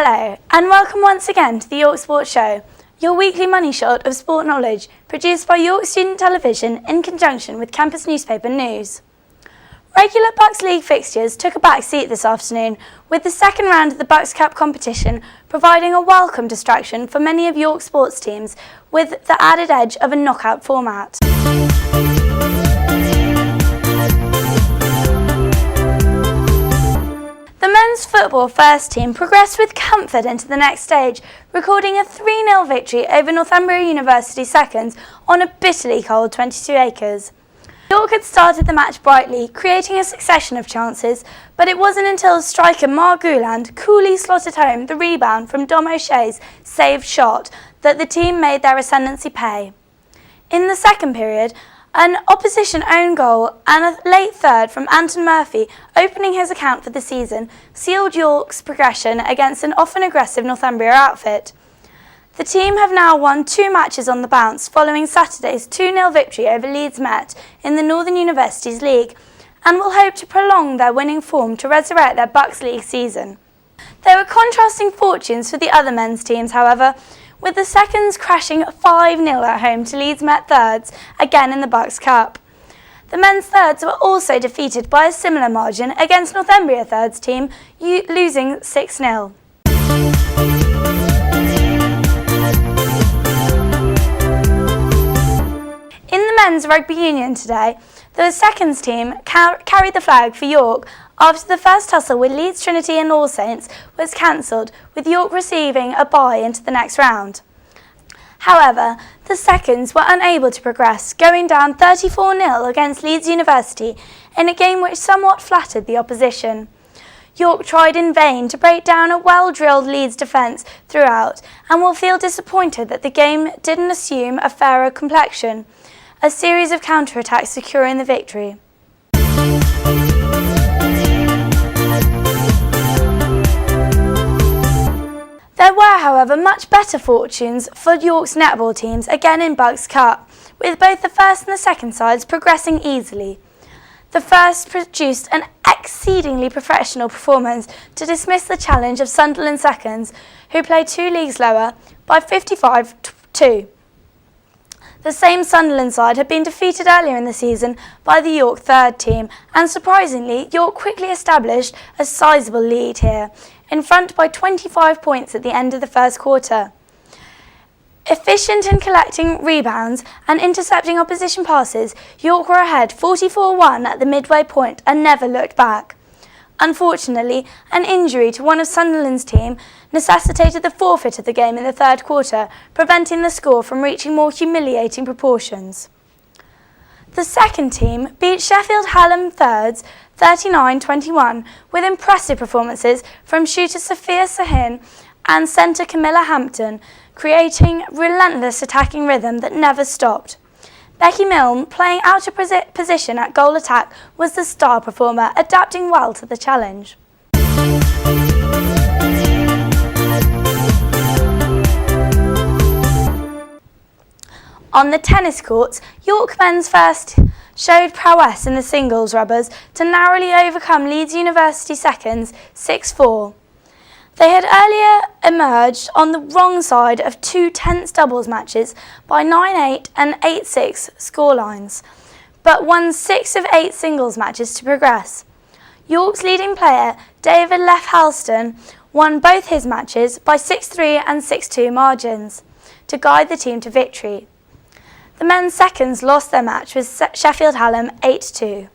Hello, and welcome once again to the York Sports Show, your weekly money shot of sport knowledge, produced by York Student Television in conjunction with campus newspaper News. Regular Bucks League fixtures took a back seat this afternoon, with the second round of the Bucks Cup competition providing a welcome distraction for many of York sports teams, with the added edge of a knockout format. The men's football first team progressed with comfort into the next stage, recording a 3-0 victory over Northumbria University seconds on a bitterly cold 22 acres. York had started the match brightly, creating a succession of chances, but it wasn't until striker Mark Gouland coolly slotted home the rebound from Dom O'Shea's saved shot that the team made their ascendancy pay. In the second period, an opposition own goal and a late third from Anton Murphy, opening his account for the season, sealed York's progression against an often aggressive Northumbria outfit. The team have now won 2 matches on the bounce following Saturday's 2-0 victory over Leeds Met in the Northern Universities League, and will hope to prolong their winning form to resurrect their Bucks League season. There were contrasting fortunes for the other men's teams, however, with the seconds crashing 5-0 at home to Leeds Met thirds, again in the Bucks Cup. The men's thirds were also defeated by a similar margin against Northumbria thirds team, losing 6-0. In the men's rugby union today, the seconds team carried the flag for York after the first tussle with Leeds Trinity and All Saints was cancelled, with York receiving a bye into the next round. However, the seconds were unable to progress, going down 34-0 against Leeds University in a game which somewhat flattered the opposition. York tried in vain to break down a well-drilled Leeds defence throughout, and will feel disappointed that the game didn't assume a fairer complexion, a series of counter-attacks securing the victory. There were, however, much better fortunes for York's netball teams again in Bucks Cup, with both the first and the second sides progressing easily. The first produced an exceedingly professional performance to dismiss the challenge of Sunderland seconds, who played 2 leagues lower, by 55-2. The same Sunderland side had been defeated earlier in the season by the York third team, and surprisingly, York quickly established a sizable lead here, in front by 25 points at the end of the first quarter. Efficient in collecting rebounds and intercepting opposition passes, York were ahead 44-1 at the midway point and never looked back. Unfortunately, an injury to one of Sunderland's team necessitated the forfeit of the game in the third quarter, preventing the score from reaching more humiliating proportions. The second team beat Sheffield Hallam thirds 39-21 with impressive performances from shooter Sophia Sahin and centre Camilla Hampton, creating relentless attacking rhythm that never stopped. Becky Milne, playing out of position at goal attack, was the star performer, adapting well to the challenge. On the tennis courts, York men's first showed prowess in the singles rubbers to narrowly overcome Leeds University seconds 6-4. They had earlier emerged on the wrong side of 2 tense doubles matches by 9-8 and 8-6 scorelines, but won 6 of 8 singles matches to progress. York's leading player, David Leff Halston, won both his matches by 6-3 and 6-2 margins to guide the team to victory. The men's seconds lost their match with Sheffield Hallam 8-2.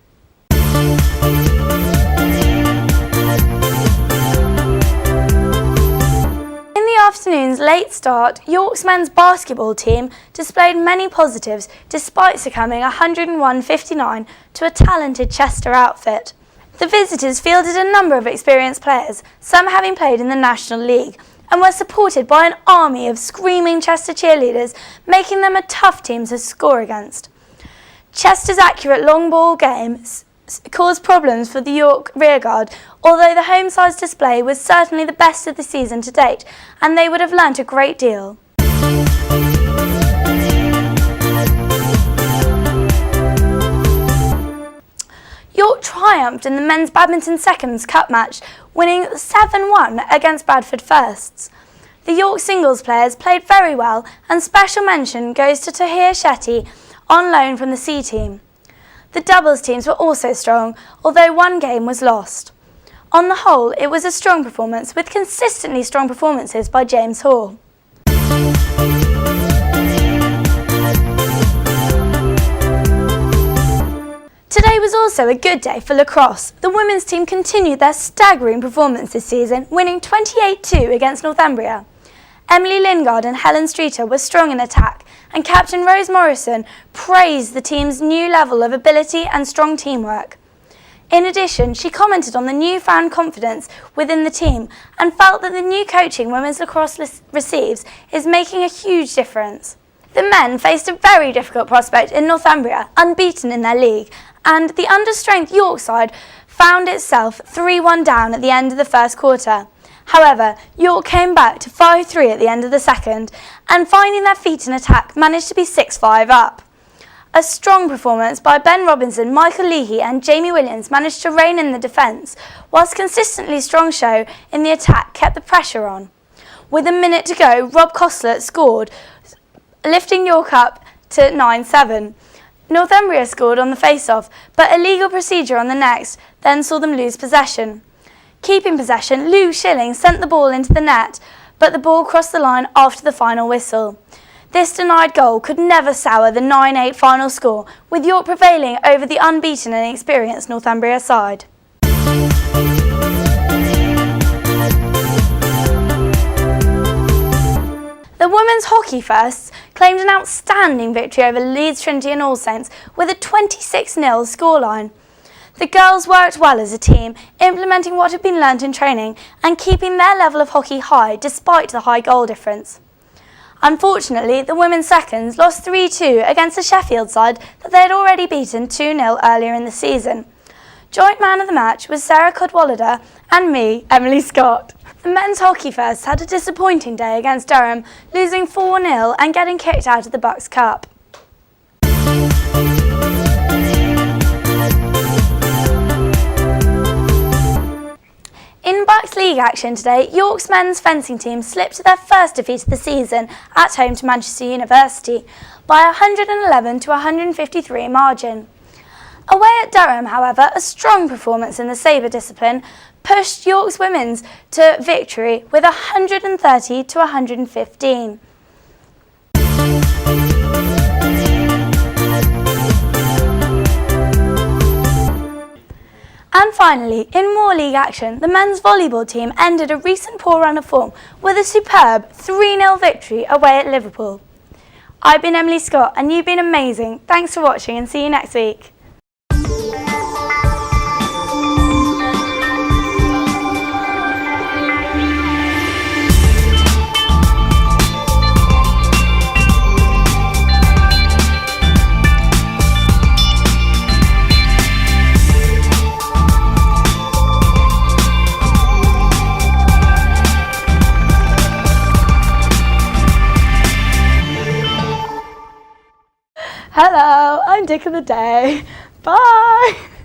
In the afternoon's late start, York's men's basketball team displayed many positives despite succumbing 101-59 to a talented Chester outfit. The visitors fielded a number of experienced players, some having played in the National League, and were supported by an army of screaming Chester cheerleaders, making them a tough team to score against. Chester's accurate long ball game caused problems for the York rearguard, although the home side's display was certainly the best of the season to date, and they would have learnt a great deal. York triumphed triumphed in the Men's Badminton Seconds Cup match, winning 7-1 against Bradford Firsts. The York singles players played very well, and special mention goes to Tahir Shetty, on loan from the C team. The doubles teams were also strong, although one game was lost. On the whole, it was a strong performance, with consistently strong performances by James Hall. Today was also a good day for lacrosse. The women's team continued their staggering performance this season, winning 28-2 against Northumbria. Emily Lingard and Helen Streeter were strong in attack, and captain Rose Morrison praised the team's new level of ability and strong teamwork. In addition, she commented on the newfound confidence within the team and felt that the new coaching women's lacrosse receives is making a huge difference. The men faced a very difficult prospect in Northumbria, unbeaten in their league, and the understrength York side found itself 3-1 down at the end of the first quarter. However, York came back to 5-3 at the end of the second, and finding their feet in attack managed to be 6-5 up. A strong performance by Ben Robinson, Michael Leahy and Jamie Williams managed to rein in the defence, whilst consistently strong show in the attack kept the pressure on. With a minute to go, Rob Costler scored, lifting York up to 9-7. Northumbria scored on the face-off, but a legal procedure on the next then saw them lose possession. Keeping possession, Lou Schilling sent the ball into the net, but the ball crossed the line after the final whistle. This denied goal could never sour the 9-8 final score, with York prevailing over the unbeaten and experienced Northumbria side. The women's hockey firsts claimed an outstanding victory over Leeds Trinity and All Saints with a 26-0 scoreline. The girls worked well as a team, implementing what had been learnt in training and keeping their level of hockey high despite the high goal difference. Unfortunately, the women's seconds lost 3-2 against the Sheffield side that they had already beaten 2-0 earlier in the season. Joint man of the match was Sarah Cadwallader and me, Emily Scott. The men's hockey firsts had a disappointing day against Durham, losing 4-0 and getting kicked out of the Bucks Cup. In Bucks League action today, York's men's fencing team slipped to their first defeat of the season at home to Manchester University by a 111 to 153 margin. Away at Durham, however, a strong performance in the sabre discipline pushed York's women's to victory with 130 to 115. And finally, in more league action, the men's volleyball team ended a recent poor run of form with a superb 3-0 victory away at Liverpool. I've been Emily Scott and you've been amazing. Thanks for watching and see you next week. Hello, I'm Dick of the Day. Bye!